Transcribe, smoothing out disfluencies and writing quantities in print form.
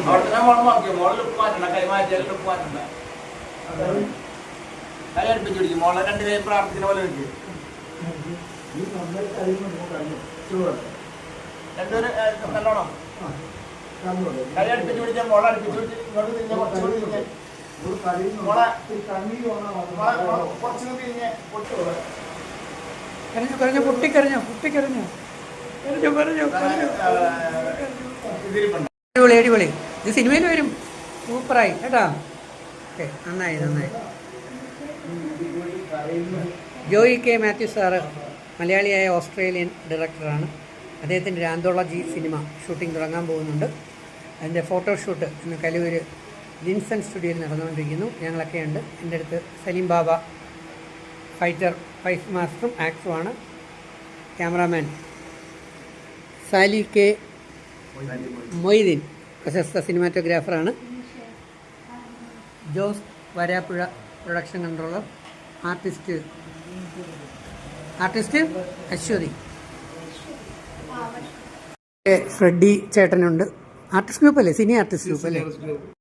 അവിടെ മോള് നോക്കിയോ? മോള് ലുക്ക് മാറ്റണ്ട, കൈമാറ്റിയാൽ ലുക്ക് മാറ്റണ്ട. കൈ അടുപ്പിച്ച് പിടിക്കും. മോളെ രണ്ടുപേരും പ്രാർത്ഥിക്കുന്ന പോലെ വെക്കും. രണ്ടുപേരും നല്ലോണം കൈ അടുപ്പിച്ച് പിടിച്ചാൽ മോളെ അടുപ്പിച്ച് പിടിച്ച് ഇങ്ങോട്ട് തിരിഞ്ഞ കുറച്ചുകൂടി തിരിഞ്ഞ് മോളെ കുറച്ചുകൂടി തിരിഞ്ഞ് പൊട്ടുപോലെ കരഞ്ഞു പൊട്ടിക്കരഞ്ഞു അടിപൊളി അടിപൊളി. ഇത് സിനിമയിൽ വരും. സൂപ്പറായി കേട്ടോ. ഓക്കെ, നന്നായി. ജോയി കെ മാത്യു സാറ് മലയാളിയായ ഓസ്ട്രേലിയൻ ഡയറക്ടറാണ്. അദ്ദേഹത്തിൻ്റെ ഒരു ആന്തോളജി സിനിമ ഷൂട്ടിംഗ് തുടങ്ങാൻ പോകുന്നുണ്ട്. അതിൻ്റെ ഫോട്ടോഷൂട്ട് ഇന്ന് കലൂർ ലിൻസൺ സ്റ്റുഡിയോയിൽ നടന്നുകൊണ്ടിരിക്കുന്നു. ഞങ്ങളൊക്കെ ഉണ്ട്. എൻ്റെ അടുത്ത് സലീം ബാബ ഫൈറ്റ് മാസ്റ്ററും ആക്ടറുമാണ്. ക്യാമറാമാൻ സാലി കെ മൊയ്തീൻ പ്രശസ്ത സിനിമാറ്റോഗ്രാഫറാണ്. Jose Varapuzha production controller. Artist Aswathy. Freddy ചേട്ടനുണ്ട്. ആർട്ടിസ്റ്റ് ഗ്രൂപ്പ് അല്ലേ? സിനി ആർട്ടിസ്റ്റ് ഗ്രൂപ്പ് അല്ലേ?